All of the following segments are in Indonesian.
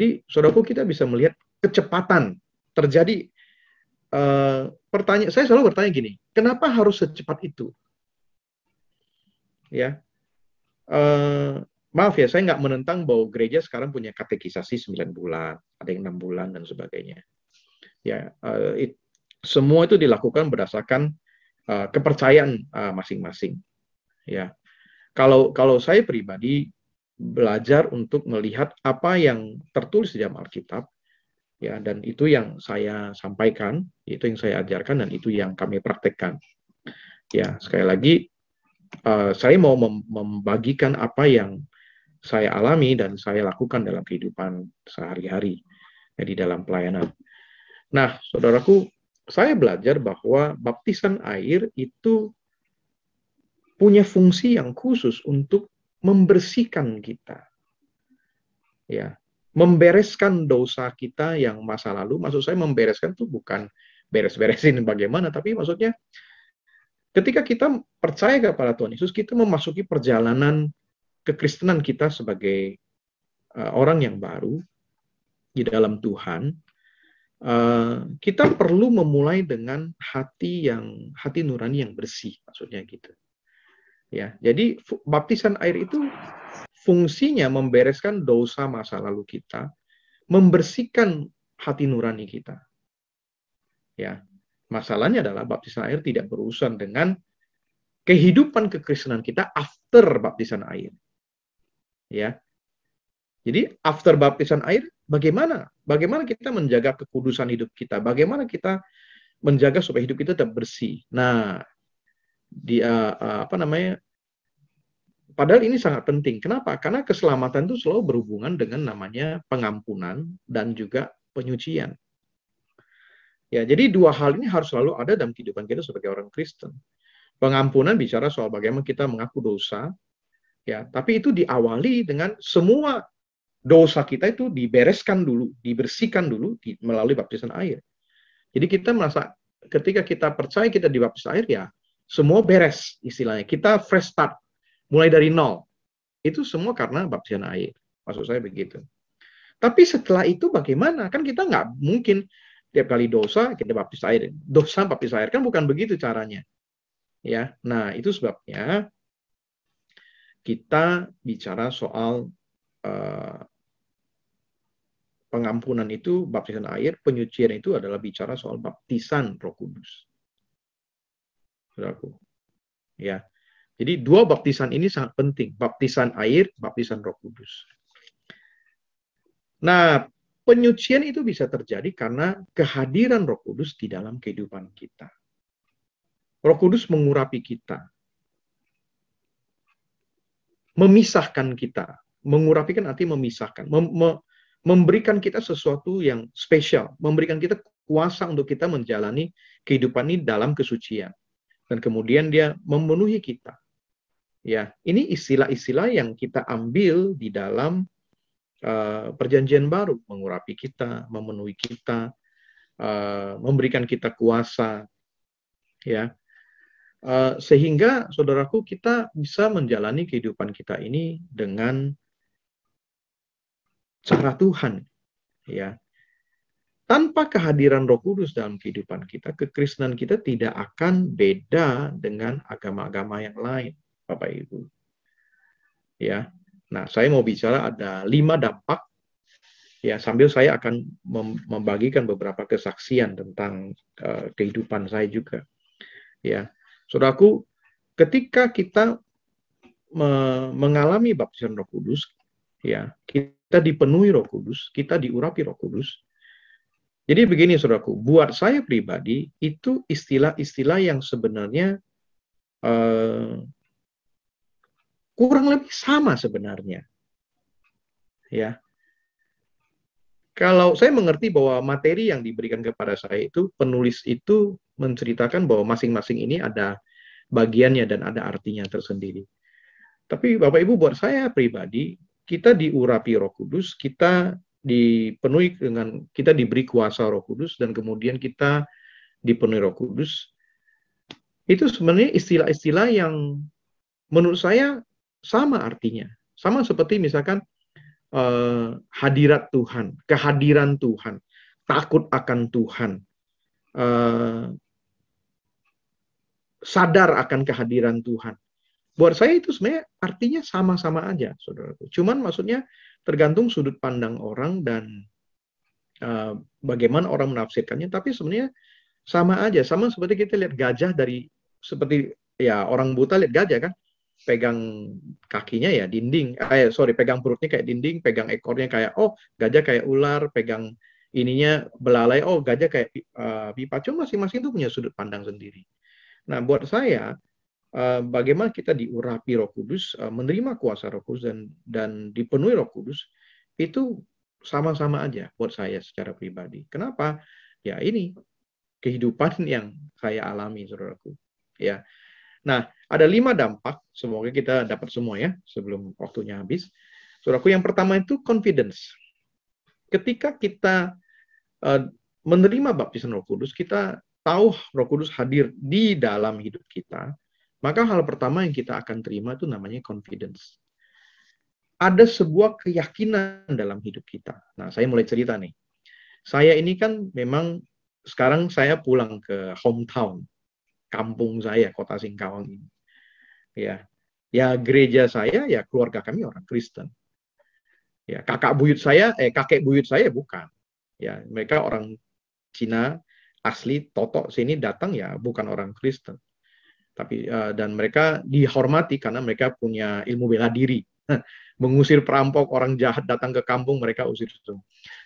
Jadi, saudaraku, kita bisa melihat kecepatan terjadi. Saya selalu bertanya gini, kenapa harus secepat itu? Ya, maaf ya, saya nggak menentang bahwa gereja sekarang punya katekisasi 9 bulan, ada yang 6 bulan dan sebagainya. Ya, semua itu dilakukan berdasarkan kepercayaan masing-masing. Ya, kalau saya pribadi belajar untuk melihat apa yang tertulis di dalam Alkitab, ya, dan itu yang saya sampaikan, itu yang saya ajarkan, dan itu yang kami praktekkan. Ya, sekali lagi, saya mau membagikan apa yang saya alami dan saya lakukan dalam kehidupan sehari-hari, ya, di dalam pelayanan. Nah, saudaraku, saya belajar bahwa baptisan air itu punya fungsi yang khusus untuk membersihkan kita. Ya, membereskan dosa kita yang masa lalu. Maksud saya membereskan itu bukan beres-beresin bagaimana, tapi maksudnya ketika kita percaya kepada Tuhan Yesus, kita memasuki perjalanan kekristenan kita sebagai orang yang baru di dalam Tuhan. Kita perlu memulai dengan hati nurani yang bersih, maksudnya gitu. Ya, jadi baptisan air itu fungsinya membereskan dosa masa lalu kita, membersihkan hati nurani kita. Ya, masalahnya adalah baptisan air tidak berurusan dengan kehidupan kekristenan kita after baptisan air. Ya, jadi after baptisan air, bagaimana? Bagaimana kita menjaga kekudusan hidup kita? Bagaimana kita menjaga supaya hidup kita tetap bersih? Nah, padahal ini sangat penting. Kenapa? Karena keselamatan itu selalu berhubungan dengan namanya pengampunan dan juga penyucian. Ya, jadi dua hal ini harus selalu ada dalam kehidupan kita sebagai orang Kristen. Pengampunan bicara soal bagaimana kita mengaku dosa, ya, tapi itu diawali dengan semua dosa kita itu dibereskan dulu, dibersihkan dulu melalui baptisan air. Jadi kita merasa ketika kita percaya kita dibaptis air, ya semua beres istilahnya. Kita fresh start, mulai dari nol. Itu semua karena baptisan air. Maksud saya begitu. Tapi setelah itu bagaimana? Kan kita nggak mungkin tiap kali dosa kita baptis air. Dosa baptis air kan bukan begitu caranya. Ya, nah itu sebabnya kita bicara soal pengampunan itu baptisan air, penyucian itu adalah bicara soal baptisan Roh Kudus. Saudaraku. Ya. Jadi dua baptisan ini sangat penting, baptisan air, baptisan Roh Kudus. Nah, penyucian itu bisa terjadi karena kehadiran Roh Kudus di dalam kehidupan kita. Roh Kudus mengurapi kita, memisahkan kita. Mengurapi kan artinya memisahkan, memberikan kita sesuatu yang spesial, memberikan kita kuasa untuk kita menjalani kehidupan ini dalam kesucian. Dan kemudian dia memenuhi kita. Ya, ini istilah-istilah yang kita ambil di dalam perjanjian baru, mengurapi kita, memenuhi kita, memberikan kita kuasa, ya, sehingga saudaraku kita bisa menjalani kehidupan kita ini dengan cara Tuhan, ya. Tanpa kehadiran Roh Kudus dalam kehidupan kita, kekristenan kita tidak akan beda dengan agama-agama yang lain, Bapak Ibu. Ya. Nah, saya mau bicara ada 5 dampak, ya, sambil saya akan membagikan beberapa kesaksian tentang kehidupan saya juga. Ya, saudaraku, ketika kita mengalami baptisan Roh Kudus, ya, kita dipenuhi Roh Kudus, kita diurapi Roh Kudus. Jadi begini, saudaraku, buat saya pribadi itu istilah-istilah yang sebenarnya kurang lebih sama sebenarnya. Ya. Kalau saya mengerti bahwa materi yang diberikan kepada saya itu, penulis itu menceritakan bahwa masing-masing ini ada bagiannya dan ada artinya tersendiri. Tapi Bapak Ibu, buat saya pribadi, kita diurapi Roh Kudus, kita dipenuhi dengan, kita diberi kuasa Roh Kudus, dan kemudian kita dipenuhi Roh Kudus. Itu sebenarnya istilah-istilah yang menurut saya sama artinya. Sama seperti misalkan hadirat Tuhan, kehadiran Tuhan, takut akan Tuhan, sadar akan kehadiran Tuhan. Buat saya itu sebenarnya artinya sama-sama aja, saudaraku. Cuman maksudnya tergantung sudut pandang orang dan bagaimana orang menafsirkannya. Tapi sebenarnya sama aja, sama seperti kita lihat gajah seperti ya orang buta lihat gajah kan, pegang kakinya ya dinding, pegang perutnya kayak dinding, pegang ekornya kayak gajah kayak ular, pegang ininya belalai, gajah kayak pipa. Cuma masing-masing itu punya sudut pandang sendiri. Nah, buat saya bagaimana kita diurapi Roh Kudus, menerima kuasa Roh Kudus dan dipenuhi Roh Kudus itu sama-sama aja buat saya secara pribadi. Kenapa? Ya ini kehidupan yang saya alami, saudaraku. Ya. Nah, ada 5 dampak. Semoga kita dapat semua ya sebelum waktunya habis. Saudaraku, yang pertama itu confidence. Ketika kita menerima baptisan Roh Kudus, kita tahu Roh Kudus hadir di dalam hidup kita. Maka hal pertama yang kita akan terima itu namanya confidence. Ada sebuah keyakinan dalam hidup kita. Nah, saya mulai cerita nih. Saya ini kan memang sekarang saya pulang ke hometown, kampung saya, Kota Singkawang ini. Ya gereja saya, ya keluarga kami orang Kristen. Ya, kakek buyut saya bukan. Ya, mereka orang Cina asli, totok sini datang ya bukan orang Kristen. Tapi dan mereka dihormati karena mereka punya ilmu bela diri. Mengusir perampok, orang jahat datang ke kampung, mereka usir itu.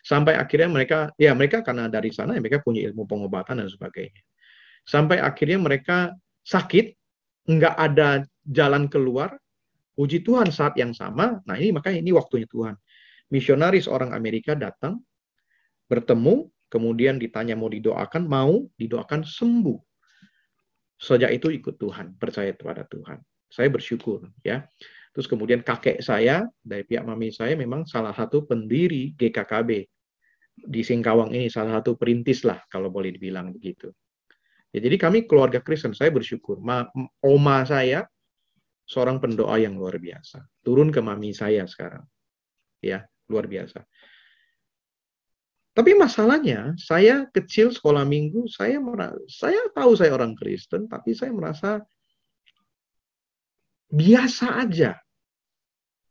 Sampai akhirnya mereka karena dari sana mereka punya ilmu pengobatan dan sebagainya. Sampai akhirnya mereka sakit, nggak ada jalan keluar, puji Tuhan saat yang sama. Nah makanya ini waktunya Tuhan. Misionaris orang Amerika datang, bertemu, kemudian ditanya mau didoakan sembuh. Sejak itu ikut Tuhan, percaya kepada Tuhan. Saya bersyukur ya. Terus kemudian kakek saya dari pihak mami saya memang salah satu pendiri GKKB di Singkawang ini, salah satu perintis lah kalau boleh dibilang begitu. Ya, jadi kami keluarga Kristen, saya bersyukur. Oma saya seorang pendoa yang luar biasa. Turun ke mami saya sekarang. Ya, luar biasa. Tapi masalahnya, saya kecil sekolah minggu, saya tahu saya orang Kristen, tapi saya merasa biasa aja.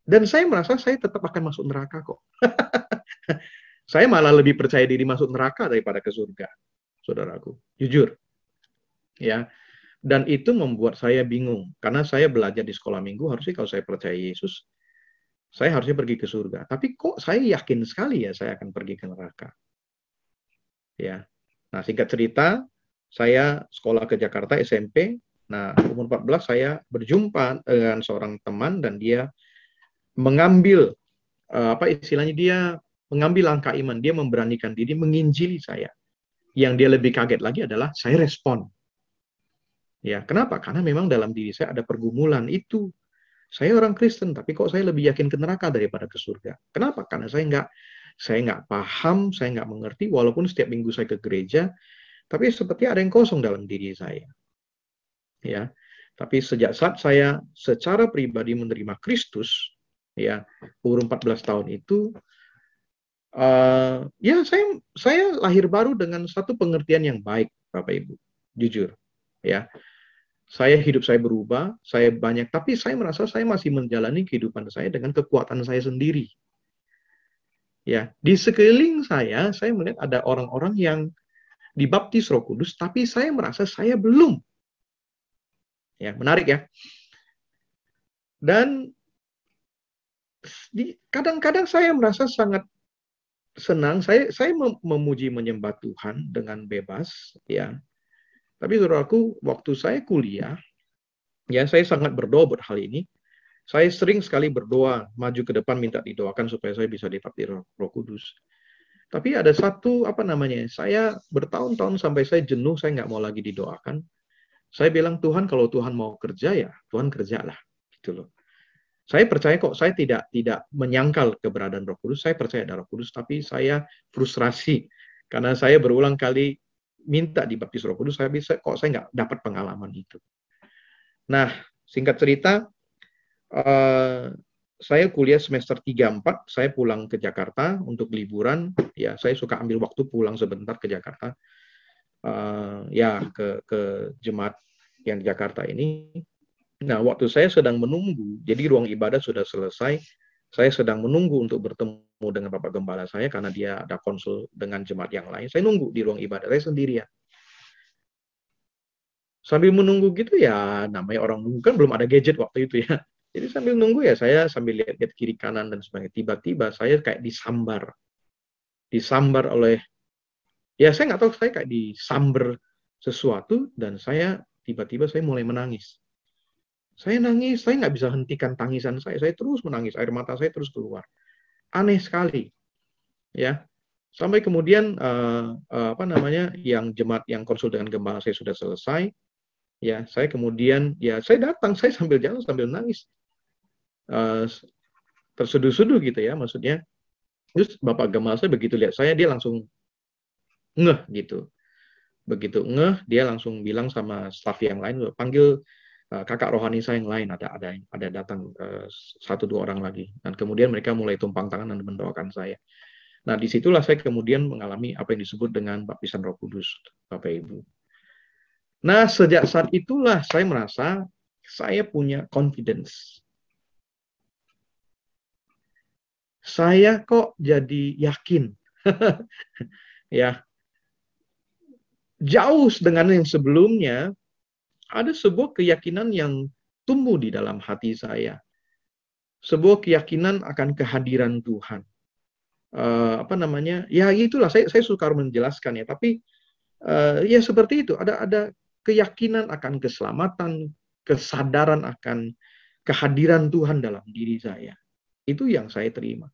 Dan saya merasa saya tetap akan masuk neraka kok. Saya malah lebih percaya diri masuk neraka daripada ke surga, saudaraku. Jujur. Ya. Dan itu membuat saya bingung. Karena saya belajar di sekolah minggu, harusnya kalau saya percaya Yesus, saya harusnya pergi ke surga. Tapi kok saya yakin sekali ya saya akan pergi ke neraka. Ya. Nah, singkat cerita, saya sekolah ke Jakarta SMP. Nah, umur 14 saya berjumpa dengan seorang teman dan dia mengambil dia mengambil langkah iman, dia memberanikan diri menginjili saya. Yang dia lebih kaget lagi adalah saya respon. Ya, kenapa? Karena memang dalam diri saya ada pergumulan itu. Saya orang Kristen, tapi kok saya lebih yakin ke neraka daripada ke surga. Kenapa? Karena saya nggak paham, saya nggak mengerti, walaupun setiap minggu saya ke gereja, tapi seperti ada yang kosong dalam diri saya. Ya, tapi sejak saat saya secara pribadi menerima Kristus, ya, umur 14 tahun itu, ya saya lahir baru dengan satu pengertian yang baik, Bapak Ibu, jujur, ya. Hidup saya berubah, saya banyak, tapi saya merasa saya masih menjalani kehidupan saya dengan kekuatan saya sendiri. Ya, di sekeliling saya melihat ada orang-orang yang dibaptis Roh Kudus, tapi saya merasa saya belum. Ya, menarik ya. Dan kadang-kadang saya merasa sangat senang, saya memuji menyembah Tuhan dengan bebas, ya. Tapi saudaraku, waktu saya kuliah, ya saya sangat berdoa buat hal ini. Saya sering sekali berdoa, maju ke depan minta didoakan supaya saya bisa dibaptis Roh Kudus. Tapi ada satu, saya bertahun-tahun sampai saya jenuh, saya nggak mau lagi didoakan. Saya bilang, Tuhan, kalau Tuhan mau kerja, ya Tuhan kerjalah. Gitu loh. Saya percaya kok, saya tidak menyangkal keberadaan Roh Kudus, saya percaya ada Roh Kudus, tapi saya frustrasi. Karena saya berulang kali minta dibaptis Roh Kudus, saya nggak dapat pengalaman itu. Nah, singkat cerita, saya kuliah semester 3-4, saya pulang ke Jakarta untuk liburan. Ya, saya suka ambil waktu pulang sebentar ke Jakarta. Ya, ke jemaat yang di Jakarta ini. Nah, waktu saya sedang menunggu, jadi ruang ibadah sudah selesai, saya sedang menunggu untuk bertemu dengan Bapak Gembala saya karena dia ada konsul dengan jemaat yang lain. Saya nunggu di ruang ibadah, saya sendirian. Sambil menunggu gitu ya, namanya orang nunggu kan belum ada gadget waktu itu ya. Jadi sambil nunggu ya saya sambil lihat-lihat kiri kanan dan sebagainya. Tiba-tiba saya kayak disambar. Disambar oleh, ya saya nggak tahu, saya kayak disambar sesuatu dan saya tiba-tiba saya mulai menangis. Saya nangis, saya nggak bisa hentikan tangisan saya terus menangis, air mata saya terus keluar. Aneh sekali, ya. Sampai kemudian apa namanya, yang jemaat yang konsul dengan gembala saya sudah selesai, ya. Saya kemudian ya saya datang, saya sambil jalan sambil nangis, terseduh-seduh gitu ya, maksudnya. Terus Bapak gembala saya begitu lihat saya, dia langsung ngeh gitu. Begitu ngeh, dia langsung bilang sama staf yang lain, panggil kakak rohani saya yang lain, ada datang 1-2 orang lagi, dan kemudian mereka mulai tumpang tangan dan mendoakan saya. Nah, disitulah saya kemudian mengalami apa yang disebut dengan baptisan Roh Kudus, Bapak Ibu. Nah, sejak saat itulah saya merasa saya punya confidence. Saya kok jadi yakin, ya, jauh dengan yang sebelumnya. Ada sebuah keyakinan yang tumbuh di dalam hati saya. Sebuah keyakinan akan kehadiran Tuhan. Apa namanya? Ya itulah, saya suka menjelaskan ya, tapi ya seperti itu. Ada keyakinan akan keselamatan, kesadaran akan kehadiran Tuhan dalam diri saya. Itu yang saya terima.